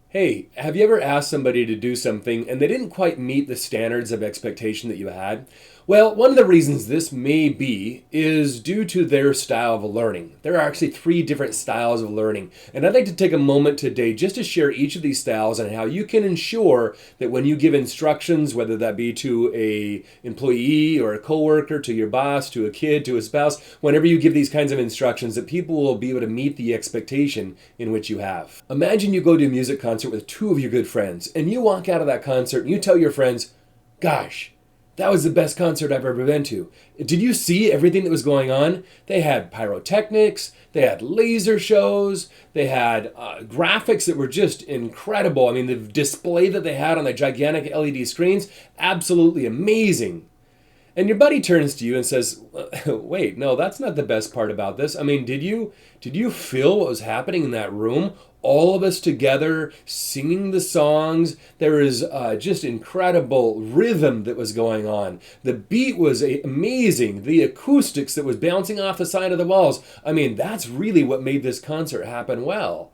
Hey, have you ever asked somebody to do something and they didn't quite meet the standards of expectation that you had? Well, one of the reasons this may be is due to their style of learning. There are actually three different styles of learning, and I'd like to take a moment today just to share each of these styles and how you can ensure that when you give instructions, whether that be to a employee or a coworker, to your boss, to a kid, to a spouse, whenever you give these kinds of instructions, that people will be able to meet the expectation in which you have. Imagine you go to a music concert with two of your good friends, and you walk out of that concert and you tell your friends, gosh, that was the best concert I've ever been to. Did you see everything that was going on? They had pyrotechnics, they had laser shows, they had graphics that were just incredible. I mean, the display that they had on the gigantic LED screens, absolutely amazing. And your buddy turns to you and says, wait, no, that's not the best part about this. I mean, did you feel what was happening in that room? All of us together singing the songs. There is just incredible rhythm that was going on. The beat was amazing. The acoustics that was bouncing off the side of the walls. I mean, that's really what made this concert happen well.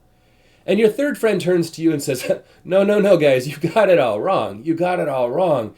And your third friend turns to you and says, no, guys, you got it all wrong. You got it all wrong.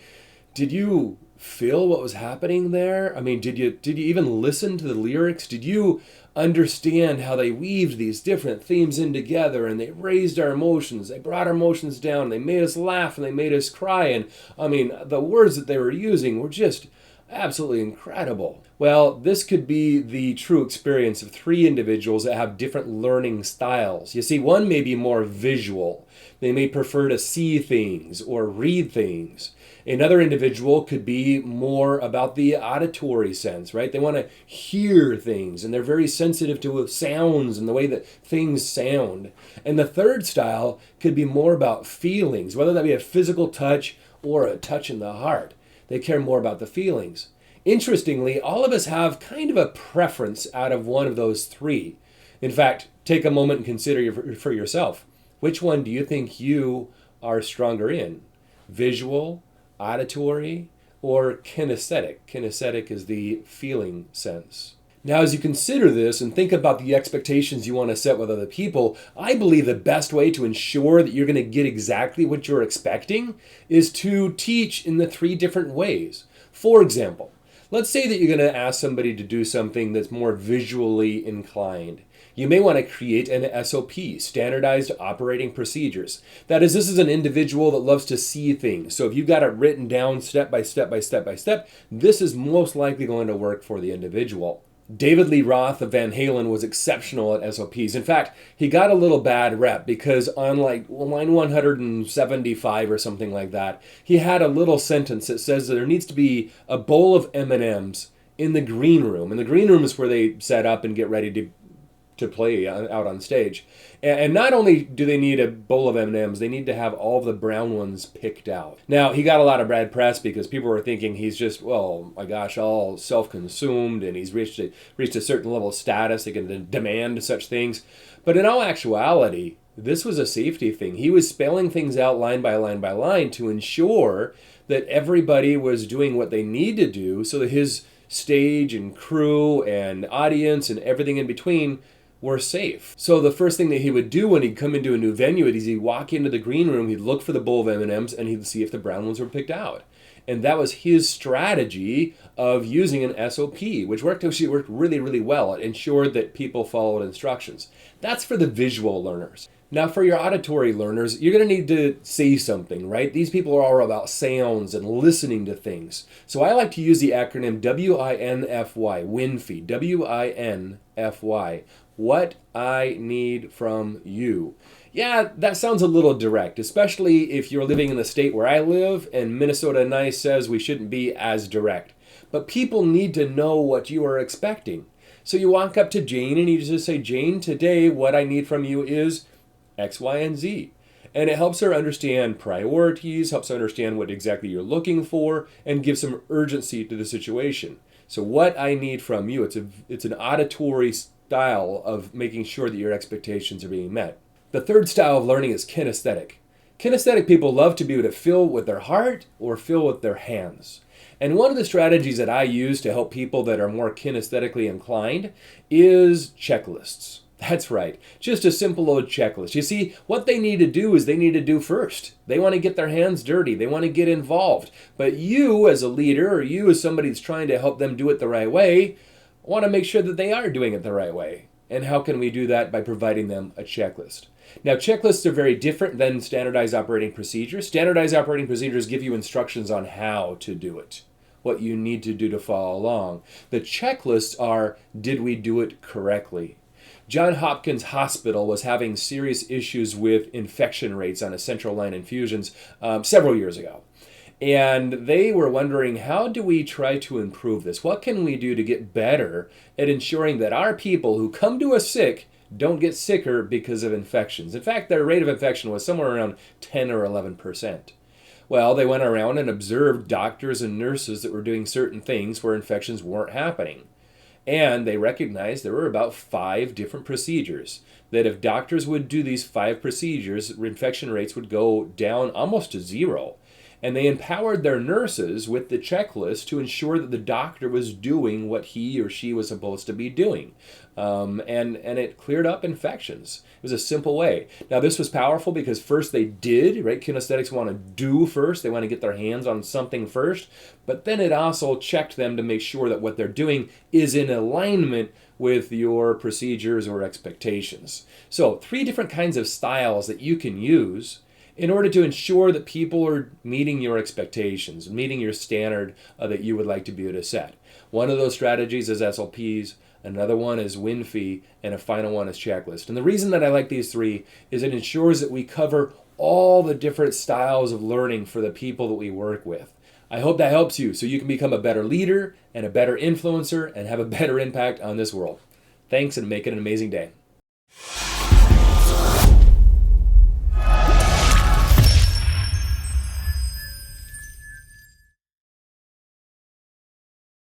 Did you feel what was happening there? I mean, did you even listen to the lyrics? Did you understand how they weaved these different themes in together, and they raised our emotions, they brought our emotions down, they made us laugh, and they made us cry? And I mean, the words that they were using were just absolutely incredible. Well, this could be the true experience of three individuals that have different learning styles. You see, one may be more visual. They may prefer to see things or read things. Another individual could be more about the auditory sense, right? They want to hear things, and they're very sensitive to sounds and the way that things sound. And the third style could be more about feelings, whether that be a physical touch or a touch in the heart. They care more about the feelings. Interestingly, all of us have kind of a preference out of one of those three. In fact, take a moment and consider for yourself. Which one do you think you are stronger in? Visual, auditory, or kinesthetic? Kinesthetic is the feeling sense. Now, as you consider this and think about the expectations you want to set with other people, I believe the best way to ensure that you're going to get exactly what you're expecting is to teach in the three different ways. For example, let's say that you're going to ask somebody to do something that's more visually inclined. You may want to create an SOP, standardized operating procedures. That is, this is an individual that loves to see things. So if you've got it written down step by step by step by step, this is most likely going to work for the individual. David Lee Roth of Van Halen was exceptional at SOPs. In fact, he got a little bad rep because on like line 175 or something like that, he had a little sentence that says that there needs to be a bowl of M&Ms in the green room. And the green room is where they set up and get ready to play out on stage. And not only do they need a bowl of M&Ms, they need to have all the brown ones picked out. Now, he got a lot of bad press because people were thinking he's just, well, my gosh, all self-consumed, and he's reached a certain level of status. They can demand such things. But in all actuality, this was a safety thing. He was spelling things out line by line by line to ensure that everybody was doing what they need to do so that his stage and crew and audience and everything in between were safe. So the first thing that he would do when he'd come into a new venue is he'd walk into the green room, he'd look for the bowl of M&Ms, and he'd see if the brown ones were picked out. And that was his strategy of using an SOP, which actually worked really, really well. It ensured that people followed instructions. That's for the visual learners. Now, for your auditory learners, you're going to need to say something, right? These people are all about sounds and listening to things. So I like to use the acronym WINFY, WINFY, WINFY. What I need from you. Yeah, that sounds a little direct, especially if you're living in the state where I live, and Minnesota Nice says we shouldn't be as direct. But people need to know what you are expecting. So you walk up to Jane and you just say, Jane, today what I need from you is X, Y, and Z. And it helps her understand priorities, helps her understand what exactly you're looking for, and gives some urgency to the situation. So what I need from you, it's an auditory style of making sure that your expectations are being met. The third style of learning is kinesthetic. Kinesthetic people love to be able to feel with their heart or feel with their hands. And one of the strategies that I use to help people that are more kinesthetically inclined is checklists. That's right. Just a simple old checklist. You see, what they need to do is they need to do first. They want to get their hands dirty. They want to get involved. But you, as a leader, or you, as somebody that's trying to help them do it the right way, want to make sure that they are doing it the right way. And how can we do that? By providing them a checklist. Now, checklists are very different than standardized operating procedures. Standardized operating procedures give you instructions on how to do it, what you need to do to follow along. The checklists are, did we do it correctly? Johns Hopkins Hospital was having serious issues with infection rates on essential line infusions several years ago. And they were wondering, how do we try to improve this? What can we do to get better at ensuring that our people who come to us sick don't get sicker because of infections? In fact, their rate of infection was somewhere around 10 or 11%. Well, they went around and observed doctors and nurses that were doing certain things where infections weren't happening. And they recognized there were about 5 different procedures that if doctors would do these 5 procedures, infection rates would go down almost to zero. And they empowered their nurses with the checklist to ensure that the doctor was doing what he or she was supposed to be doing. And it cleared up infections. It was a simple way. Now, this was powerful because first they did, right? Kinesthetics want to do first. They want to get their hands on something first. But then it also checked them to make sure that what they're doing is in alignment with your procedures or expectations. So 3 different kinds of styles that you can use in order to ensure that people are meeting your expectations, meeting your standard that you would like to be able to set. One of those strategies is SLPs, another one is win-fee, and a final one is checklist. And the reason that I like these 3 is it ensures that we cover all the different styles of learning for the people that we work with. I hope that helps you so you can become a better leader and a better influencer and have a better impact on this world. Thanks, and make it an amazing day.